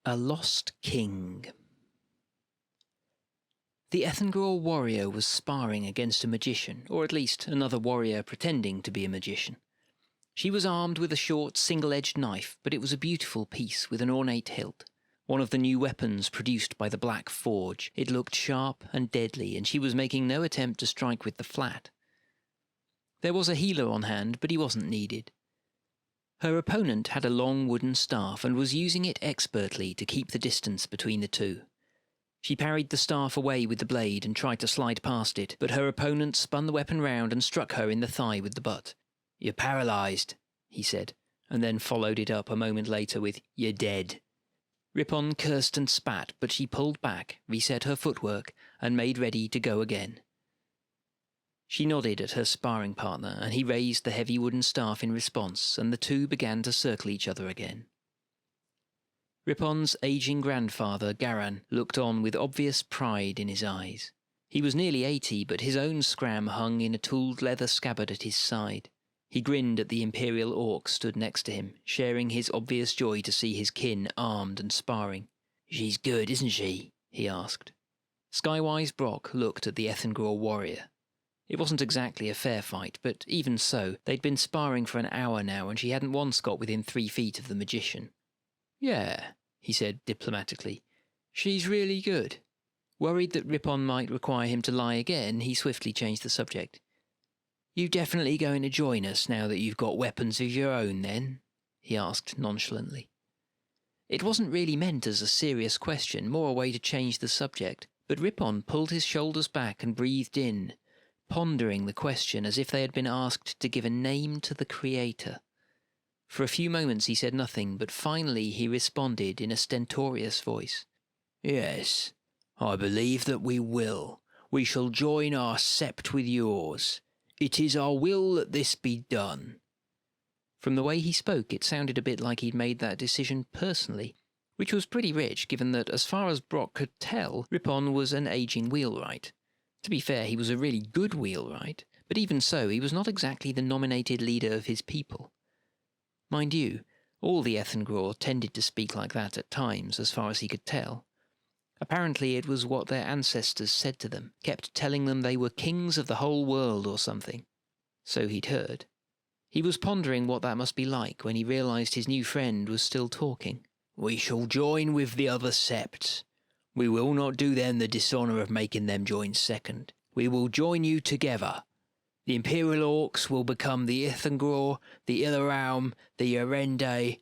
A Lost King. The Ethengror warrior was sparring against a magician, or at least another warrior pretending to be a magician. She was armed with a short, single-edged knife, but it was a beautiful piece with an ornate hilt. One of the new weapons produced by the Black Forge. It looked sharp and deadly, and she was making no attempt to strike with the flat. There was a healer on hand, but he wasn't needed. Her opponent had a long wooden staff and was using it expertly to keep the distance between the two. She parried the staff away with the blade and tried to slide past it, but her opponent spun the weapon round and struck her in the thigh with the butt. "You're paralysed," he said, and then followed it up a moment later with, "You're dead." Ripon cursed and spat, but she pulled back, reset her footwork, and made ready to go again. She nodded at her sparring partner, and he raised the heavy wooden staff in response, and the two began to circle each other again. Ripon's aging grandfather, Garan, looked on with obvious pride in his eyes. He was nearly 80, but his own scram hung in a tooled leather scabbard at his side. He grinned at the Imperial Orc stood next to him, sharing his obvious joy to see his kin armed and sparring. "She's good, isn't she?" he asked. Skywise Brock looked at the Ethengror warrior. It wasn't exactly a fair fight, but even so, they'd been sparring for an hour now and she hadn't once got within 3 feet of the magician. "Yeah," he said diplomatically. "She's really good." Worried that Ripon might require him to lie again, he swiftly changed the subject. "You definitely going to join us now that you've got weapons of your own, then?" he asked nonchalantly. It wasn't really meant as a serious question, more a way to change the subject, but Ripon pulled his shoulders back and breathed in, pondering the question as if they had been asked to give a name to the Creator. For a few moments he said nothing, but finally he responded in a stentorious voice. "Yes, I believe that we will. We shall join our sept with yours. It is our will that this be done." From the way he spoke, it sounded a bit like he'd made that decision personally, which was pretty rich given that, as far as Brock could tell, Ripon was an aging wheelwright. To be fair, he was a really good wheelwright, but even so, he was not exactly the nominated leader of his people. Mind you, all the Ethengror tended to speak like that at times, as far as he could tell. Apparently it was what their ancestors said to them, kept telling them they were kings of the whole world or something. So he'd heard. He was pondering what that must be like when he realised his new friend was still talking. "We shall join with the other septs. We will not do them the dishonour of making them join second. We will join you together. The Imperial Orcs will become the Ethengror, the Ilaraum, the Yarende,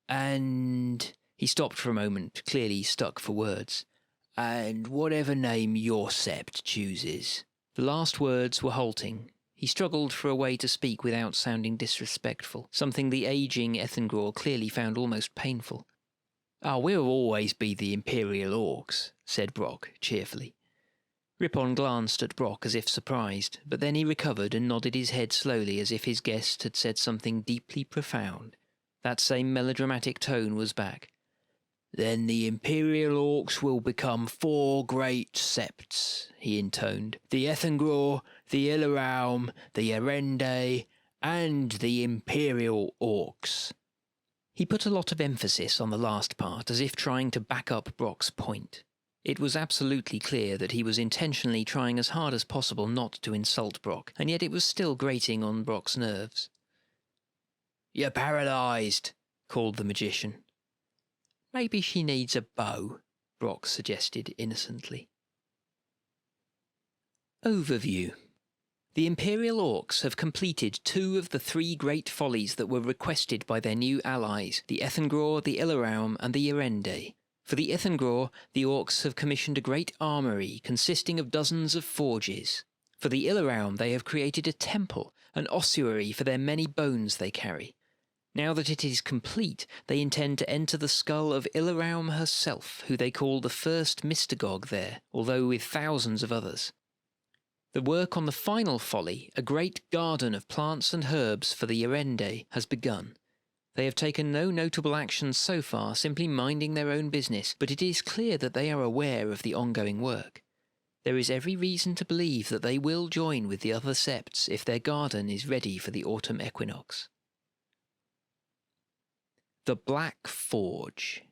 and..." He stopped for a moment, clearly stuck for words. "And whatever name your sept chooses." The last words were halting. He struggled for a way to speak without sounding disrespectful, something the aging Ethengror clearly found almost painful. "Oh, we'll always be the Imperial Orcs," said Brock cheerfully. Ripon glanced at Brock as if surprised, but then he recovered and nodded his head slowly as if his guest had said something deeply profound. That same melodramatic tone was back. "Then the Imperial Orcs will become 4 great septs," he intoned. "The Ethengror, the Ilaraum, the Yarende, and the Imperial Orcs." He put a lot of emphasis on the last part, as if trying to back up Brock's point. It was absolutely clear that he was intentionally trying as hard as possible not to insult Brock, and yet it was still grating on Brock's nerves. "You're paralysed," called the magician. "Maybe she needs a bow," Brock suggested innocently. Overview. The Imperial Orcs have completed 2 of the 3 great follies that were requested by their new allies, the Ethengror, the Ilaraum, and the Yarende. For the Ethengror, the Orcs have commissioned a great armoury consisting of dozens of forges. For the Ilaraum, they have created a temple, an ossuary for their many bones they carry. Now that it is complete, they intend to enter the skull of Ilaraum herself, who they call the first Mystagogue there, although with thousands of others. The work on the final folly, a great garden of plants and herbs for the Yarende, has begun. They have taken no notable actions so far, simply minding their own business, but it is clear that they are aware of the ongoing work. There is every reason to believe that they will join with the other septs if their garden is ready for the autumn equinox. The Black Forge.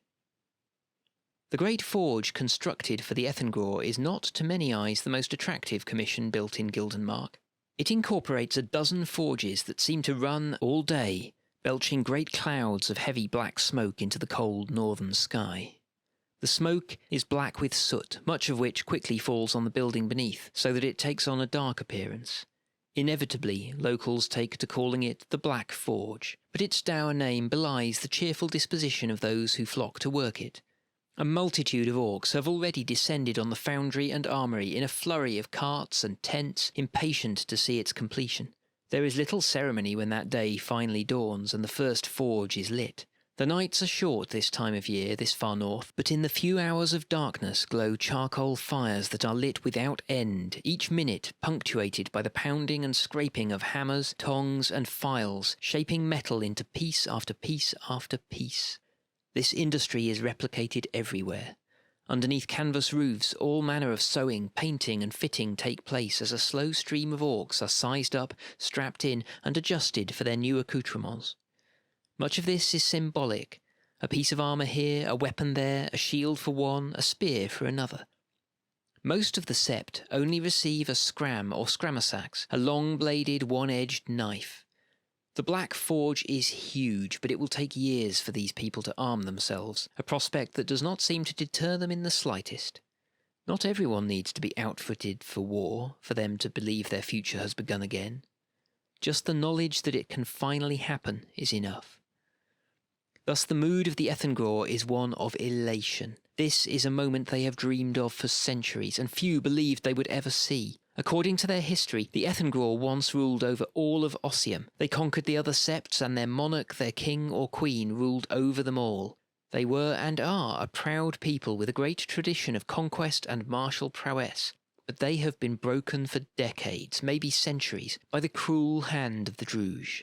The great forge constructed for the Ethengraw is not to many eyes the most attractive commission built in Gildenmark. It incorporates a dozen forges that seem to run all day, belching great clouds of heavy black smoke into the cold northern sky. The smoke is black with soot, much of which quickly falls on the building beneath, so that it takes on a dark appearance. Inevitably, locals take to calling it the Black Forge, but its dour name belies the cheerful disposition of those who flock to work it. A multitude of orcs have already descended on the foundry and armoury in a flurry of carts and tents, impatient to see its completion. There is little ceremony when that day finally dawns and the first forge is lit. The nights are short this time of year, this far north, but in the few hours of darkness glow charcoal fires that are lit without end, each minute punctuated by the pounding and scraping of hammers, tongs, and files, shaping metal into piece after piece after piece. This industry is replicated everywhere. Underneath canvas roofs, all manner of sewing, painting, and fitting take place as a slow stream of orcs are sized up, strapped in, and adjusted for their new accoutrements. Much of this is symbolic. A piece of armour here, a weapon there, a shield for one, a spear for another. Most of the sept only receive a scram or scramasax, a long-bladed, one-edged knife. The Black Forge is huge, but it will take years for these people to arm themselves, a prospect that does not seem to deter them in the slightest. Not everyone needs to be outfitted for war for them to believe their future has begun again. Just the knowledge that it can finally happen is enough. Thus the mood of the Ethengraw is one of elation. This is a moment they have dreamed of for centuries, and few believed they would ever see. According to their history, the Ethengraw once ruled over all of Ossium. They conquered the other septs, and their monarch, their king or queen, ruled over them all. They were and are a proud people with a great tradition of conquest and martial prowess, but they have been broken for decades, maybe centuries, by the cruel hand of the Druj.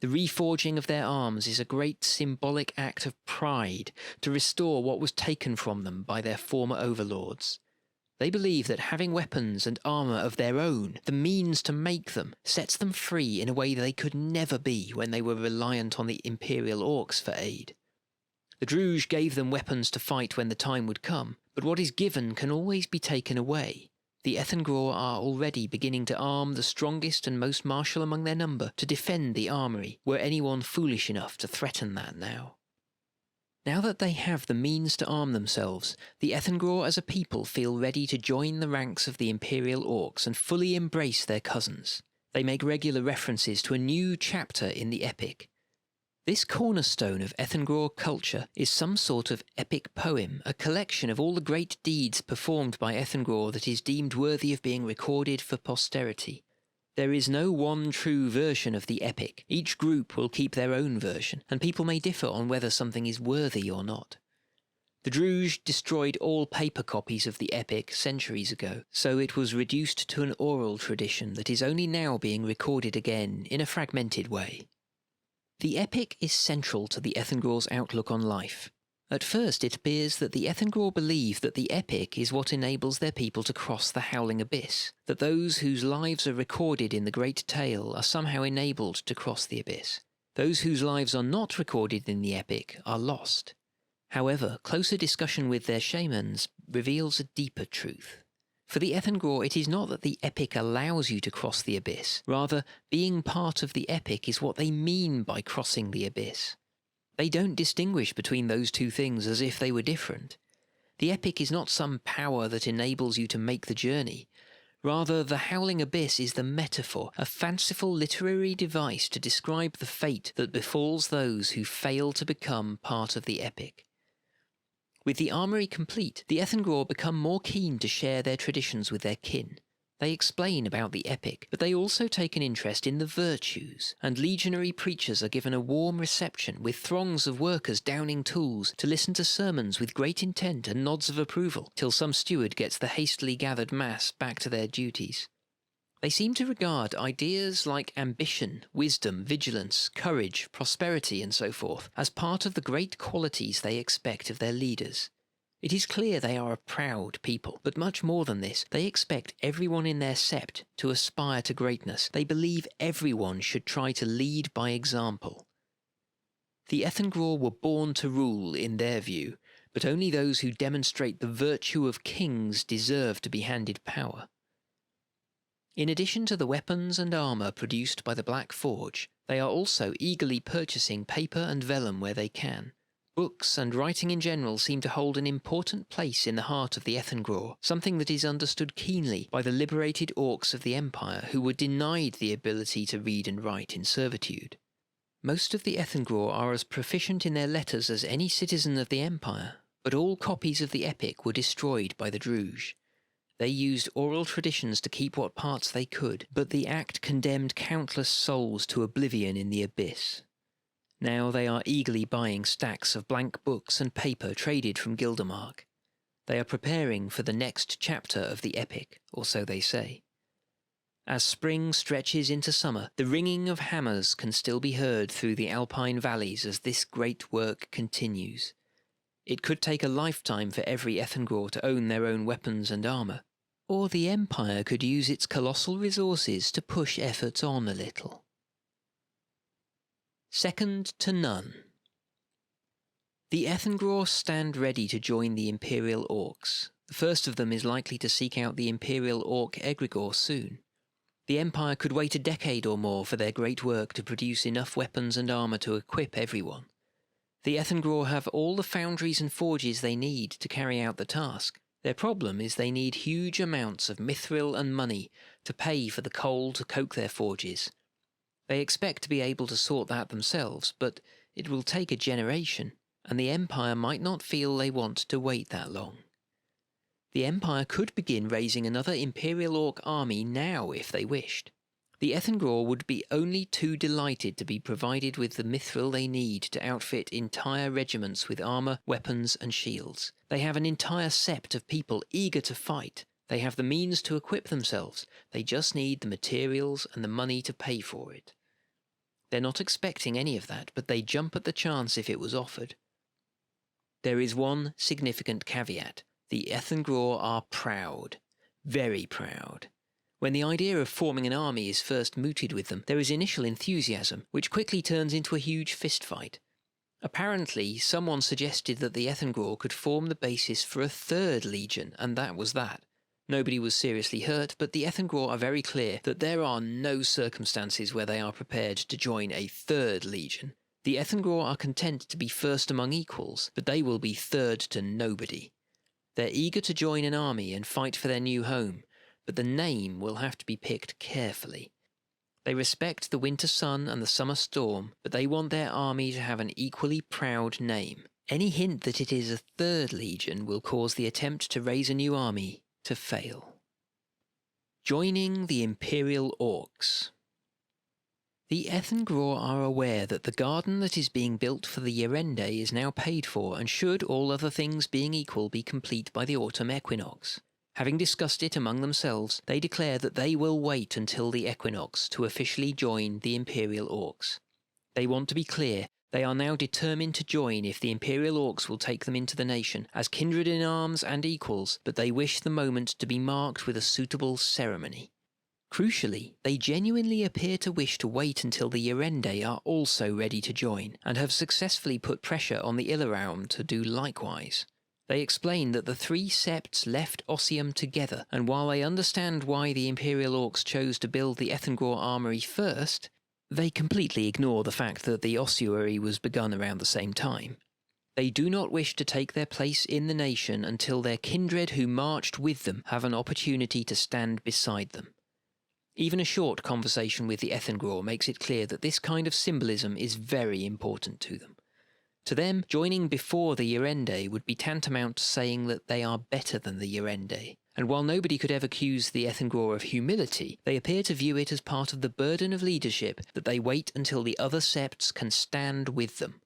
The reforging of their arms is a great symbolic act of pride to restore what was taken from them by their former overlords. They believe that having weapons and armour of their own, the means to make them, sets them free in a way they could never be when they were reliant on the Imperial Orcs for aid. The Druj gave them weapons to fight when the time would come, but what is given can always be taken away. The Ethengraw are already beginning to arm the strongest and most martial among their number to defend the armoury, were anyone foolish enough to threaten that now. Now that they have the means to arm themselves, the Ethengraw as a people feel ready to join the ranks of the Imperial Orcs and fully embrace their cousins. They make regular references to a new chapter in the epic. This cornerstone of Ethengraw culture is some sort of epic poem, a collection of all the great deeds performed by Ethengraw that is deemed worthy of being recorded for posterity. There is no one true version of the epic. Each group will keep their own version, and people may differ on whether something is worthy or not. The Druj destroyed all paper copies of the epic centuries ago, so it was reduced to an oral tradition that is only now being recorded again in a fragmented way. The epic is central to the Ethengraw's outlook on life. At first it appears that the Ethengraw believe that the epic is what enables their people to cross the howling abyss, that those whose lives are recorded in the great tale are somehow enabled to cross the abyss. Those whose lives are not recorded in the epic are lost. However, closer discussion with their shamans reveals a deeper truth. For the Ethengraw, it is not that the epic allows you to cross the abyss. Rather, being part of the epic is what they mean by crossing the abyss. They don't distinguish between those two things as if they were different. The epic is not some power that enables you to make the journey. Rather, the howling abyss is the metaphor, a fanciful literary device to describe the fate that befalls those who fail to become part of the epic. With the armoury complete, the Ethengraw become more keen to share their traditions with their kin. They explain about the epic, but they also take an interest in the virtues, and legionary preachers are given a warm reception with throngs of workers downing tools to listen to sermons with great intent and nods of approval, till some steward gets the hastily gathered mass back to their duties. They seem to regard ideas like ambition, wisdom, vigilance, courage, prosperity, and so forth as part of the great qualities they expect of their leaders. It is clear they are a proud people, but much more than this, they expect everyone in their sept to aspire to greatness. They believe everyone should try to lead by example. The Ethengraw were born to rule, in their view, but only those who demonstrate the virtue of kings deserve to be handed power. In addition to the weapons and armour produced by the Black Forge, they are also eagerly purchasing paper and vellum where they can. Books and writing in general seem to hold an important place in the heart of the Ethengraw, something that is understood keenly by the liberated orcs of the Empire who were denied the ability to read and write in servitude. Most of the Ethengraw are as proficient in their letters as any citizen of the Empire, but all copies of the epic were destroyed by the Druj. They used oral traditions to keep what parts they could, but the act condemned countless souls to oblivion in the abyss. Now they are eagerly buying stacks of blank books and paper traded from Gildemark. They are preparing for the next chapter of the epic, or so they say. As spring stretches into summer, the ringing of hammers can still be heard through the alpine valleys as this great work continues. It could take a lifetime for every Ethengraw to own their own weapons and armour, or the Empire could use its colossal resources to push efforts on a little. Second to none. The Ethengraw stand ready to join the Imperial Orcs. The first of them is likely to seek out the Imperial Orc egregore soon. The Empire could wait a decade or more for their great work to produce enough weapons and armour to equip everyone. The Ethengraw have all the foundries and forges they need to carry out the task. Their problem is they need huge amounts of mithril and money to pay for the coal to coke their forges. They expect to be able to sort that themselves, but it will take a generation, and the Empire might not feel they want to wait that long. The Empire could begin raising another Imperial Orc army now if they wished. The Ethengraw would be only too delighted to be provided with the mithril they need to outfit entire regiments with armour, weapons and shields. They have an entire sept of people eager to fight. They have the means to equip themselves. They just need the materials and the money to pay for it. They're not expecting any of that, but they jump at the chance if it was offered. There is one significant caveat. The Ethengraw are proud. Very proud. When the idea of forming an army is first mooted with them, there is initial enthusiasm, which quickly turns into a huge fistfight. Apparently, someone suggested that the Ethengraw could form the basis for a third legion, and that was that. Nobody was seriously hurt, but the Ethengraw are very clear that there are no circumstances where they are prepared to join a third legion. The Ethengraw are content to be first among equals, but they will be third to nobody. They're eager to join an army and fight for their new home, but the name will have to be picked carefully. They respect the winter sun and the summer storm, but they want their army to have an equally proud name. Any hint that it is a third legion will cause the attempt to raise a new army to fail. Joining the Imperial Orcs. The Ethengraw are aware that the garden that is being built for the Yerende is now paid for and should, all other things being equal, be complete by the autumn equinox. Having discussed it among themselves, they declare that they will wait until the equinox to officially join the Imperial Orcs. They want to be clear, they are now determined to join if the Imperial Orcs will take them into the nation, as kindred in arms and equals, but they wish the moment to be marked with a suitable ceremony. Crucially, they genuinely appear to wish to wait until the Yerende are also ready to join, and have successfully put pressure on the Illyraum to do likewise. They explain that the three septs left Ossium together, and while they understand why the Imperial Orcs chose to build the Ethengraw armoury first, they completely ignore the fact that the ossuary was begun around the same time. They do not wish to take their place in the nation until their kindred who marched with them have an opportunity to stand beside them. Even a short conversation with the Ethengraw makes it clear that this kind of symbolism is very important to them. To them, joining before the Yerende would be tantamount to saying that they are better than the Yerende, and while nobody could ever accuse the Ethengraw of humility, they appear to view it as part of the burden of leadership that they wait until the other septs can stand with them.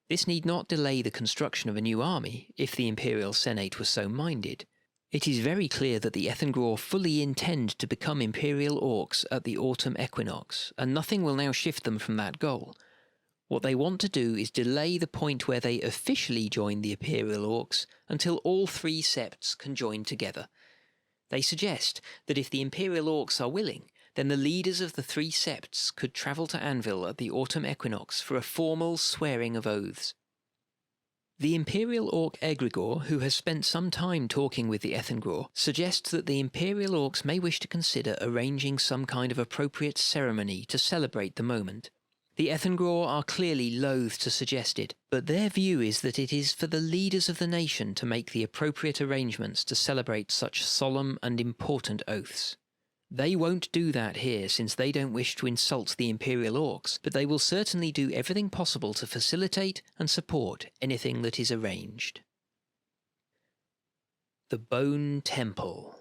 This need not delay the construction of a new army, if the Imperial Senate was so minded. It is very clear that the Ethengraw fully intend to become Imperial Orcs at the autumn equinox, and nothing will now shift them from that goal. What they want to do is delay the point where they officially join the Imperial Orcs until all three septs can join together. They suggest that if the Imperial Orcs are willing, then the leaders of the three septs could travel to Anvil at the autumn equinox for a formal swearing of oaths. The Imperial Orc Egregore, who has spent some time talking with the Ethengor, suggests that the Imperial Orcs may wish to consider arranging some kind of appropriate ceremony to celebrate the moment. The Ethengor are clearly loath to suggest it, but their view is that it is for the leaders of the nation to make the appropriate arrangements to celebrate such solemn and important oaths. They won't do that here since they don't wish to insult the Imperial Orcs, but they will certainly do everything possible to facilitate and support anything that is arranged. The Bone Temple.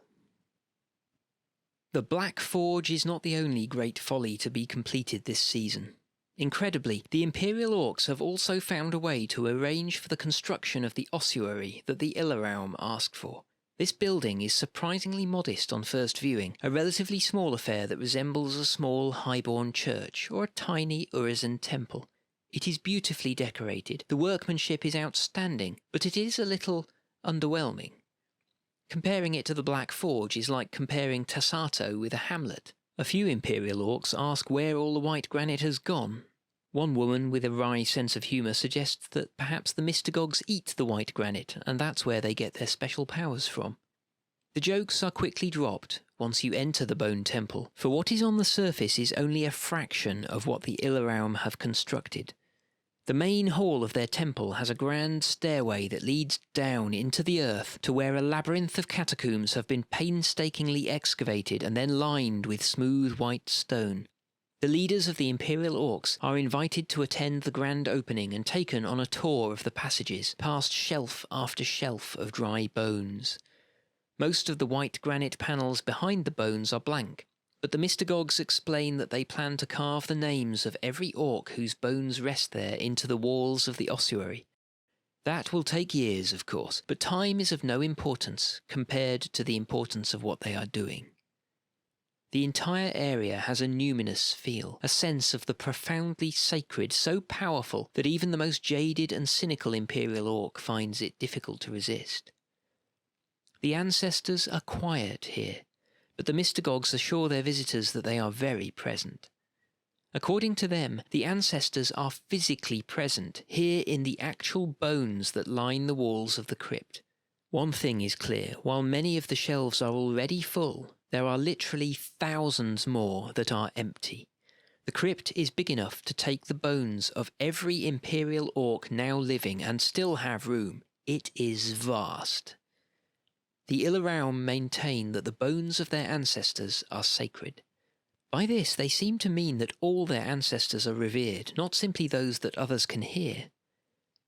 The Black Forge is not the only great folly to be completed this season. Incredibly, the Imperial Orcs have also found a way to arrange for the construction of the ossuary that the Ilaraum asked for. This building is surprisingly modest on first viewing, a relatively small affair that resembles a small highborn church or a tiny Urizen temple. It is beautifully decorated, the workmanship is outstanding, but it is a little underwhelming. Comparing it to the Black Forge is like comparing Tassato with a hamlet. A few Imperial Orcs ask where all the white granite has gone. One woman with a wry sense of humour suggests that perhaps the Mystagogs eat the white granite, and that's where they get their special powers from. The jokes are quickly dropped once you enter the Bone Temple, for what is on the surface is only a fraction of what the Ilaraum have constructed. The main hall of their temple has a grand stairway that leads down into the earth to where a labyrinth of catacombs have been painstakingly excavated and then lined with smooth white stone. The leaders of the Imperial Orcs are invited to attend the grand opening and taken on a tour of the passages, past shelf after shelf of dry bones. Most of the white granite panels behind the bones are blank, but the Mystagogs explain that they plan to carve the names of every orc whose bones rest there into the walls of the ossuary. That will take years, of course, but time is of no importance compared to the importance of what they are doing. The entire area has a numinous feel, a sense of the profoundly sacred so powerful that even the most jaded and cynical Imperial Orc finds it difficult to resist. The ancestors are quiet here, but the Mystagogs assure their visitors that they are very present. According to them, the ancestors are physically present here in the actual bones that line the walls of the crypt. One thing is clear, while many of the shelves are already full, there are literally thousands more that are empty. The crypt is big enough to take the bones of every Imperial Orc now living and still have room. It is vast. The Ilaraum maintain that the bones of their ancestors are sacred. By this they seem to mean that all their ancestors are revered, not simply those that others can hear.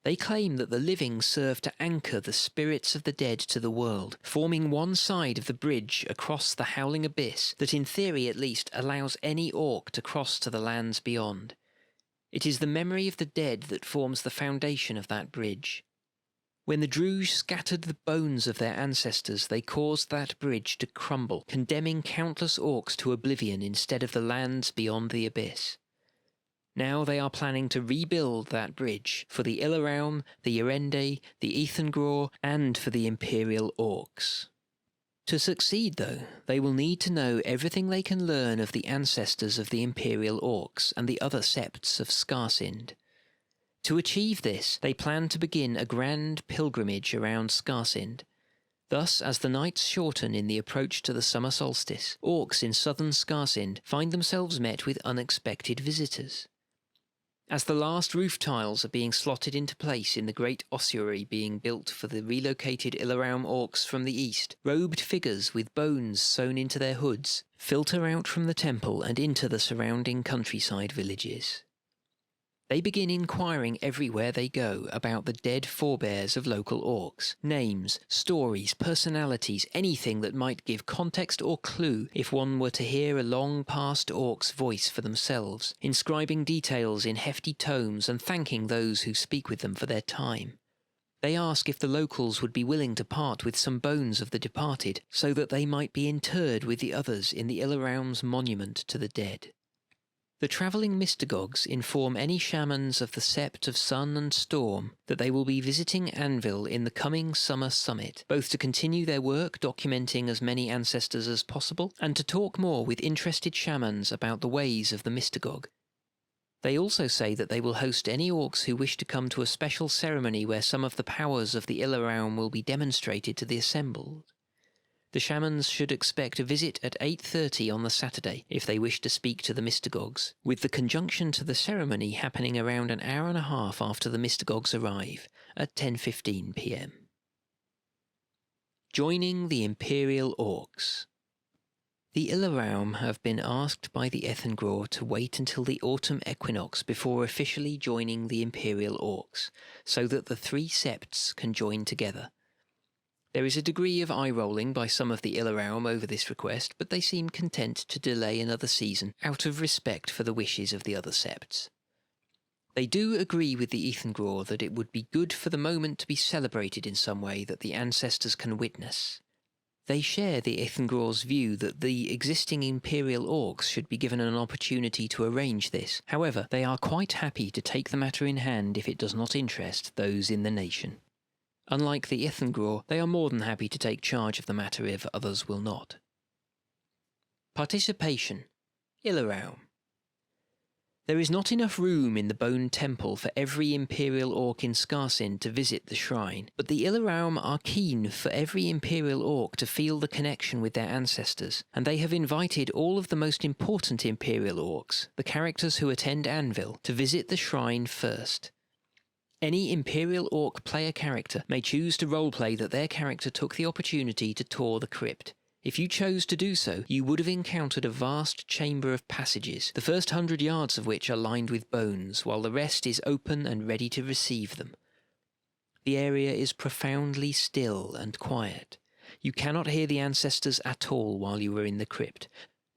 They claim that the living serve to anchor the spirits of the dead to the world, forming one side of the bridge across the howling abyss that in theory at least allows any orc to cross to the lands beyond. It is the memory of the dead that forms the foundation of that bridge. When the Druj scattered the bones of their ancestors, they caused that bridge to crumble, condemning countless orcs to oblivion instead of the lands beyond the abyss. Now they are planning to rebuild that bridge for the Ilaraum, the Yerende, the Ethengor, and for the Imperial Orcs. To succeed, though, they will need to know everything they can learn of the ancestors of the Imperial Orcs and the other septs of Skarsind. To achieve this, they plan to begin a grand pilgrimage around Skarsind. Thus, as the nights shorten in the approach to the summer solstice, orcs in southern Skarsind find themselves met with unexpected visitors. As the last roof tiles are being slotted into place in the great ossuary being built for the relocated Ilaraum orcs from the east, robed figures with bones sewn into their hoods filter out from the temple and into the surrounding countryside villages. They begin inquiring everywhere they go about the dead forebears of local orcs, names, stories, personalities, anything that might give context or clue if one were to hear a long-past orc's voice for themselves, inscribing details in hefty tomes and thanking those who speak with them for their time. They ask if the locals would be willing to part with some bones of the departed, so that they might be interred with the others in the Ilaraum's monument to the dead. The travelling Mystagogs inform any shamans of the Sept of Sun and Storm that they will be visiting Anvil in the coming summer summit, both to continue their work documenting as many ancestors as possible, and to talk more with interested shamans about the ways of the Mystagog. They also say that they will host any orcs who wish to come to a special ceremony where some of the powers of the Ilaraum will be demonstrated to the assembled. The shamans should expect a visit at 8:30 on the Saturday if they wish to speak to the mystagogues, with the conjunction to the ceremony happening around an hour and a half after the mystagogues arrive, at 10:15 p.m. Joining the Imperial Orcs. The Ilaraum have been asked by the Ethengror to wait until the autumn equinox before officially joining the Imperial Orcs, so that the three septs can join together. There is a degree of eye-rolling by some of the Ilaraum over this request, but they seem content to delay another season out of respect for the wishes of the other septs. They do agree with the Ethengror that it would be good for the moment to be celebrated in some way that the ancestors can witness. They share the Ethengror's view that the existing Imperial Orcs should be given an opportunity to arrange this. However, they are quite happy to take the matter in hand if it does not interest those in the nation. Unlike the Ethengror, they are more than happy to take charge of the matter if others will not. Participation. Ilaraum. There is not enough room in the Bone Temple for every Imperial Orc in Skarsin to visit the shrine, but the Ilaraum are keen for every Imperial Orc to feel the connection with their ancestors, and they have invited all of the most important Imperial Orcs, the characters who attend Anvil, to visit the shrine first. Any Imperial Orc player character may choose to roleplay that their character took the opportunity to tour the crypt. If you chose to do so, you would have encountered a vast chamber of passages, the first 100 yards of which are lined with bones, while the rest is open and ready to receive them. The area is profoundly still and quiet. You cannot hear the ancestors at all while you are in the crypt,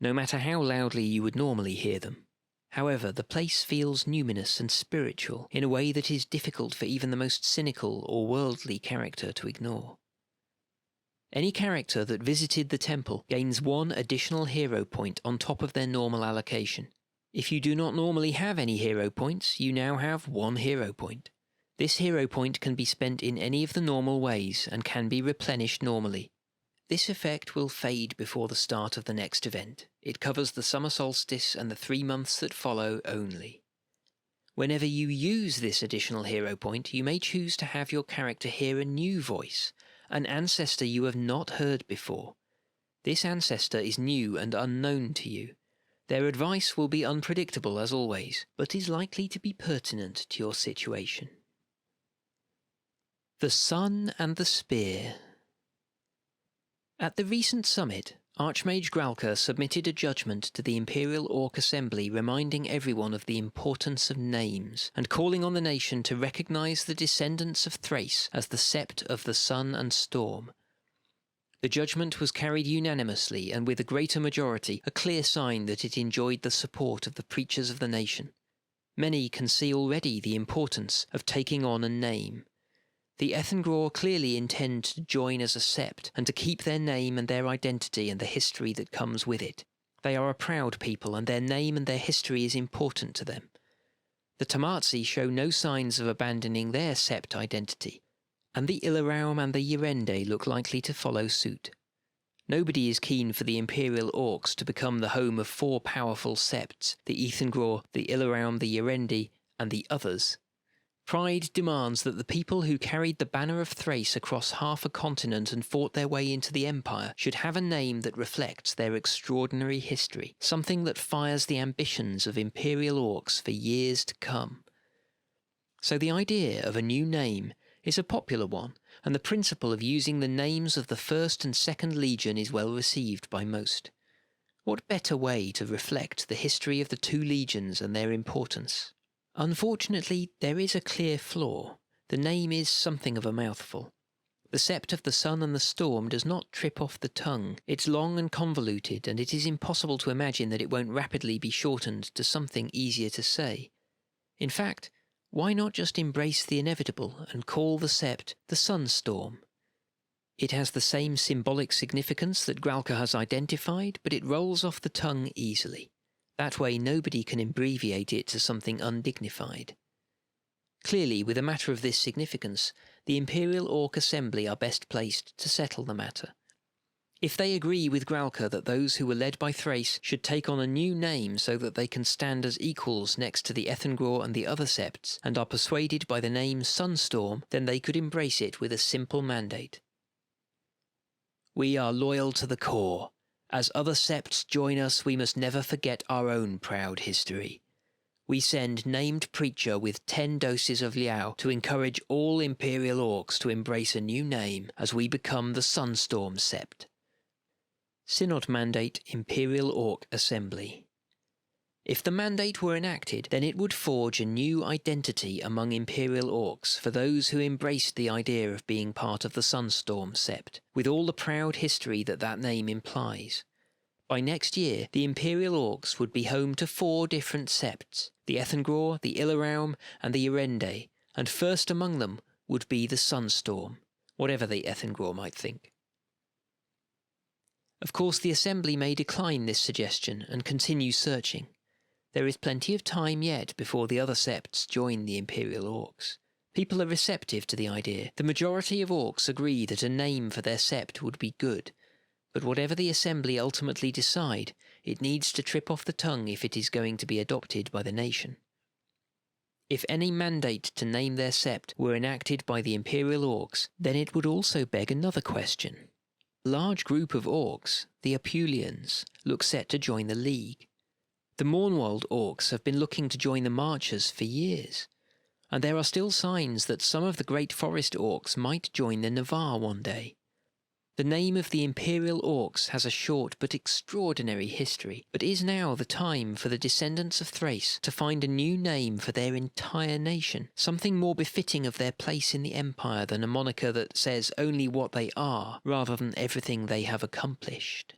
no matter how loudly you would normally hear them. However, the place feels numinous and spiritual in a way that is difficult for even the most cynical or worldly character to ignore. Any character that visited the temple gains 1 additional hero point on top of their normal allocation. If you do not normally have any hero points, you now have 1 hero point. This hero point can be spent in any of the normal ways and can be replenished normally. This effect will fade before the start of the next event. It covers the summer solstice and the 3 months that follow only. Whenever you use this additional hero point, you may choose to have your character hear a new voice, an ancestor you have not heard before. This ancestor is new and unknown to you. Their advice will be unpredictable as always, but is likely to be pertinent to your situation. The Sun and the Spear. At the recent summit, Archmage Gralka submitted a judgment to the Imperial Orc Assembly reminding everyone of the importance of names, and calling on the nation to recognise the descendants of Thrace as the Sept of the Sun and Storm. The judgment was carried unanimously and with a greater majority, a clear sign that it enjoyed the support of the preachers of the nation. Many can see already the importance of taking on a name. The Ethengror clearly intend to join as a sept and to keep their name and their identity and the history that comes with it. They are a proud people and their name and their history is important to them. The Tamartsi show no signs of abandoning their sept identity, and the Ilaraum and the Yirende look likely to follow suit. Nobody is keen for the Imperial Orcs to become the home of 4 powerful septs, the Ethengror, the Ilaraum, the Yirende, and the others. Pride demands that the people who carried the banner of Thrace across half a continent and fought their way into the Empire should have a name that reflects their extraordinary history, something that fires the ambitions of Imperial Orcs for years to come. So the idea of a new name is a popular one, and the principle of using the names of the 1st and 2nd Legion is well received by most. What better way to reflect the history of the 2 legions and their importance? Unfortunately, there is a clear flaw. The name is something of a mouthful. The Sept of the Sun and the Storm does not trip off the tongue. It's long and convoluted, and it is impossible to imagine that it won't rapidly be shortened to something easier to say. In fact, why not just embrace the inevitable and call the Sept the Sunstorm? It has the same symbolic significance that Gralka has identified, but it rolls off the tongue easily. That way nobody can abbreviate it to something undignified. Clearly, with a matter of this significance, the Imperial Orc Assembly are best placed to settle the matter. If they agree with Gralka that those who were led by Thrace should take on a new name so that they can stand as equals next to the Ethengror and the other septs, and are persuaded by the name Sunstorm, then they could embrace it with a simple mandate. We are loyal to the core. As other septs join us, we must never forget our own proud history. We send named preacher with 10 doses of Liao to encourage all Imperial Orcs to embrace a new name as we become the Sunstorm Sept. Synod Mandate Imperial Orc Assembly. If the mandate were enacted, then it would forge a new identity among Imperial Orcs for those who embraced the idea of being part of the Sunstorm Sept, with all the proud history that that name implies. By next year, the Imperial Orcs would be home to 4 different septs, the Ethengror, the Illaraum, and the Irende, and first among them would be the Sunstorm, whatever the Ethengror might think. Of course, the Assembly may decline this suggestion and continue searching. There is plenty of time yet before the other septs join the Imperial Orcs. People are receptive to the idea. The majority of Orcs agree that a name for their sept would be good, but whatever the Assembly ultimately decide, it needs to trip off the tongue if it is going to be adopted by the nation. If any mandate to name their sept were enacted by the Imperial Orcs, then it would also beg another question. A large group of Orcs, the Apulians, look set to join the League. The Mournwald Orcs have been looking to join the Marchers for years, and there are still signs that some of the Great Forest Orcs might join the Navarre one day. The name of the Imperial Orcs has a short but extraordinary history, but is now the time for the descendants of Thrace to find a new name for their entire nation, something more befitting of their place in the Empire than a moniker that says only what they are, rather than everything they have accomplished.